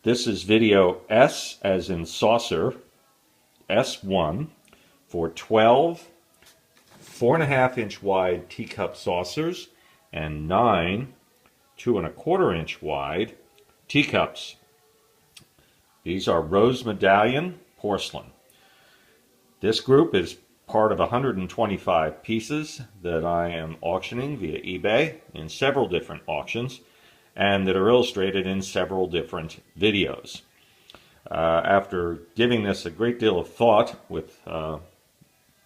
This is video S as in saucer, S1, for 12 4.5-inch wide teacup saucers and 9 2.25-inch wide teacups. These are Rose Medallion porcelain. This group is part of 125 pieces that I am auctioning via eBay in several different auctions and that are illustrated in several different videos. After giving this a great deal of thought with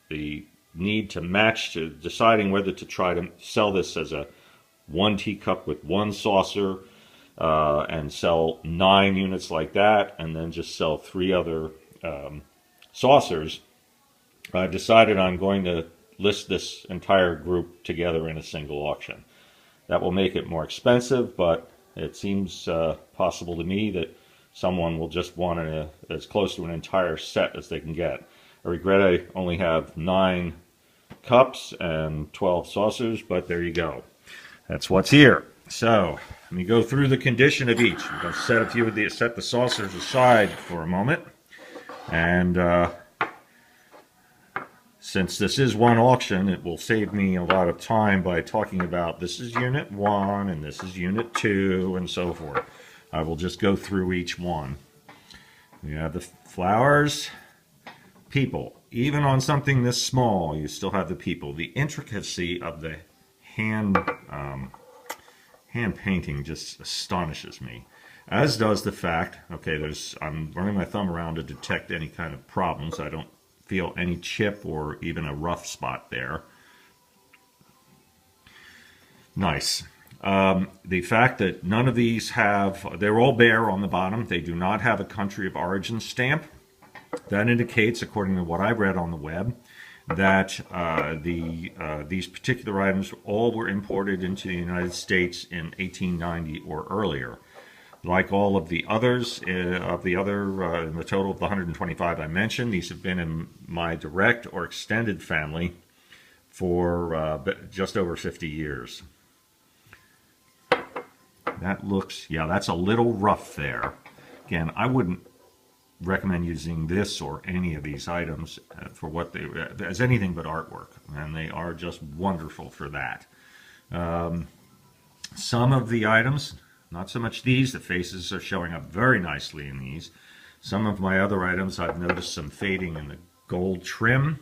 the need to match, to deciding whether to try to sell this as a one teacup with one saucer and sell 9 units like that, and then just sell 3 other saucers, I've decided I'm going to list this entire group together in a single auction. That will make it more expensive, but it seems possible to me that someone will just want as close to an entire set as they can get. I regret I only have 9 cups and 12 saucers, but there you go. That's what's here. So let me go through the condition of each. I'm going to set the saucers aside for a moment, and since this is one auction, it will save me a lot of time by talking about this is unit 1 and this is unit 2 and so forth. I will just go through each one. We have the flowers, people. Even on something this small, you still have the people. The intricacy of the hand painting just astonishes me. As does the fact, okay, I'm running my thumb around to detect any kind of problems. I don't feel any chip or even a rough spot there. Nice. The fact that none of these they're all bare on the bottom. They do not have a country of origin stamp. That indicates, according to what I read on the web, that these particular items all were imported into the United States in 1890 or earlier. Like all of the others, in the total of the 125 I mentioned, these have been in my direct or extended family for just over 50 years. That looks, yeah, that's a little rough there. Again, I wouldn't recommend using this or any of these items for what they as anything but artwork, and they are just wonderful for that. Some of the items, not so much these, the faces are showing up very nicely in these. Some of my other items, I've noticed some fading in the gold trim.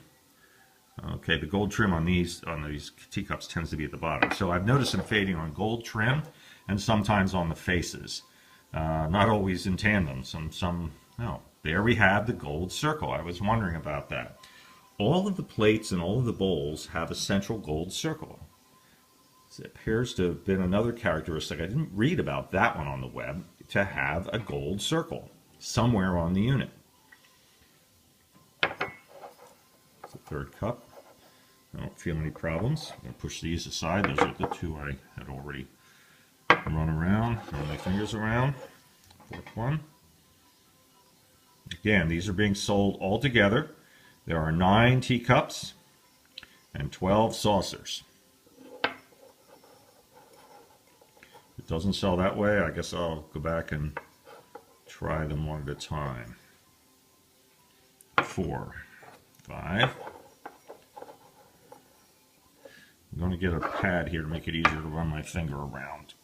Okay, the gold trim on these teacups tends to be at the bottom. So I've noticed some fading on gold trim and sometimes on the faces. Not always in tandem. No. There we have the gold circle. I was wondering about that. All of the plates and all of the bowls have a central gold circle. It appears to have been another characteristic. I didn't read about that one on the web, to have a gold circle somewhere on the unit. It's the third cup. I don't feel any problems. I'm going to push these aside. Those are the 2 I had already run around, run my fingers around. Fourth one. Again, these are being sold all together. There are 9 teacups and 12 saucers. If it doesn't sell that way, I guess I'll go back and try them one at a time. 4, 5. I'm going to get a pad here to make it easier to run my finger around.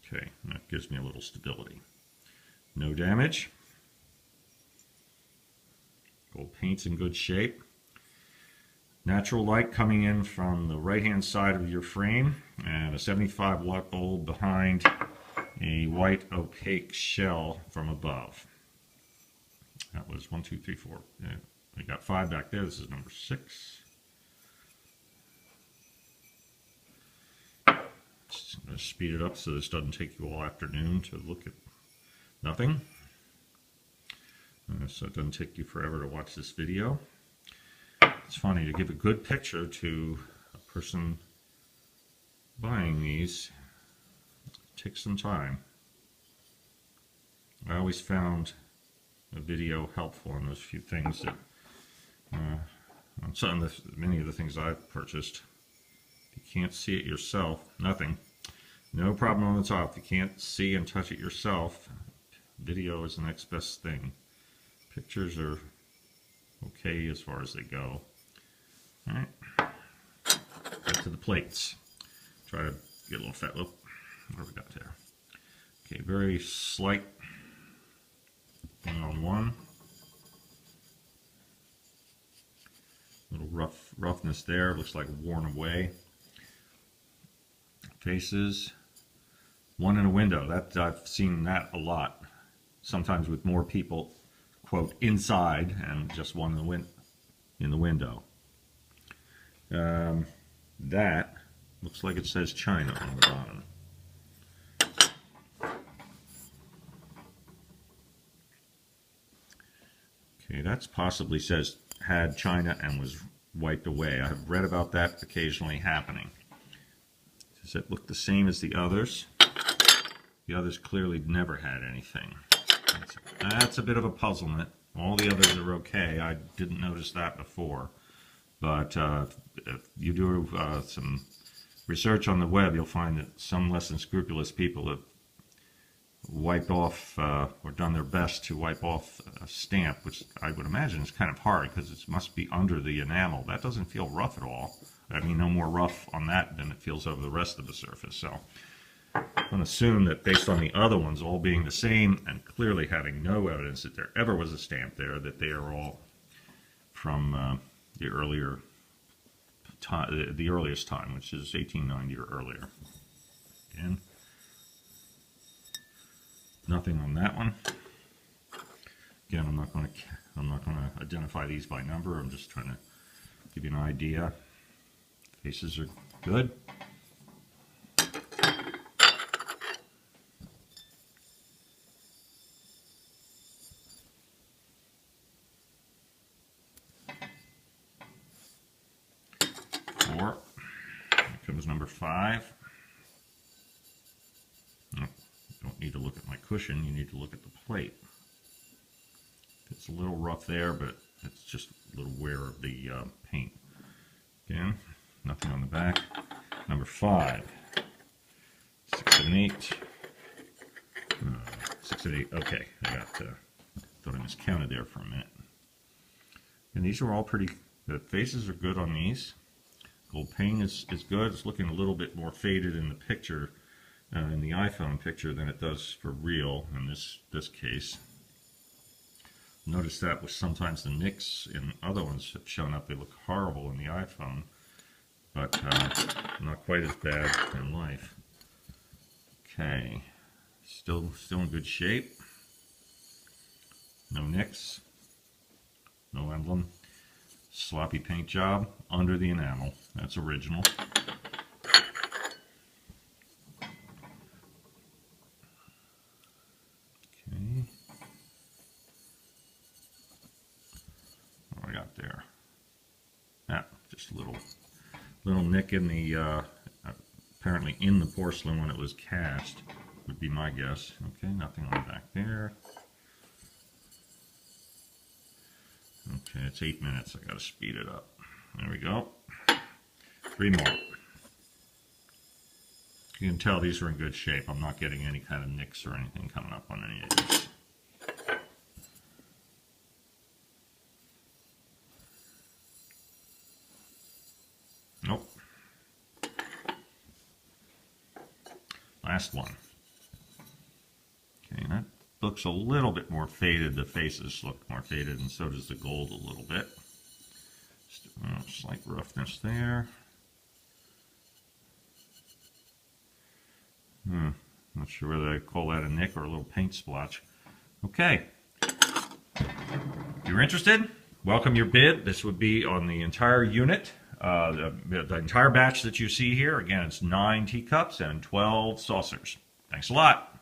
Okay, that gives me a little stability. No damage. Gold paint's in good shape. Natural light coming in from the right-hand side of your frame, and a 75 watt bulb behind a white opaque shell from above. That was 1, 2, 3, 4. Yeah, I got 5 back there. This is number 6. I'm going to speed it up so this doesn't take you all afternoon to look at nothing. So it doesn't take you forever to watch this video. It's funny, to give a good picture to a person buying these, it takes some time. I always found a video helpful on those few things that, on many of the things I've purchased. If you can't see it yourself, nothing. No problem on the top. If you can't see and touch it yourself, video is the next best thing. Pictures are okay as far as they go. All right, back to the plates. Try to get a little fat look. What do we got there? Okay, very slight one-on-one. Little roughness there. Looks like worn away. Faces. One in a window. That I've seen that a lot. Sometimes with more people, quote, inside, and just one in the window. That looks like it says China on the bottom. Okay, that's possibly says had China and was wiped away. I have read about that occasionally happening. Does it look the same as the others? The others clearly never had anything. That's a bit of a puzzlement. All the others are okay. I didn't notice that before. But if you do some research on the web, you'll find that some less than scrupulous people have wiped off or done their best to wipe off a stamp, which I would imagine is kind of hard because it must be under the enamel. That doesn't feel rough at all. I mean, no more rough on that than it feels over the rest of the surface. So I'm going to assume that based on the other ones all being the same and clearly having no evidence that there ever was a stamp there, that they are all from the earlier time, the earliest time, which is 1890 or earlier. Again, nothing on that one. Again, I'm not going to identify these by number. I'm just trying to give you an idea. Faces are good. Four. Here comes number 5. You don't need to look at my cushion, you need to look at the plate. It's a little rough there, but it's just a little wear of the paint. Again, nothing on the back. Number 5. 6 and 8. 6 and 8. Okay, I got thought I miscounted there for a minute. And these are all pretty. The faces are good on these. Gold paint is good. It's looking a little bit more faded in the picture, in the iPhone picture, than it does for real in this case. Notice that with sometimes the nicks in other ones have shown up. They look horrible in the iPhone, but not quite as bad in life. Okay, still in good shape. No nicks, no emblem. Sloppy paint job under the enamel. That's original. Okay. What do I got there? Just a little nick in the apparently in the porcelain when it was cast, would be my guess. Okay, nothing on the back there. Okay, it's 8 minutes. I gotta speed it up. There we go. 3 more. You can tell these are in good shape. I'm not getting any kind of nicks or anything coming up on any of these. Nope. Last one. Okay, that looks a little bit more faded. The faces look more faded, and so does the gold a little bit. Just a slight roughness there. Not sure whether I call that a nick or a little paint splotch. Okay. If you're interested, welcome your bid. This would be on the entire unit. The entire batch that you see here. Again, it's 9 teacups and 12 saucers. Thanks a lot.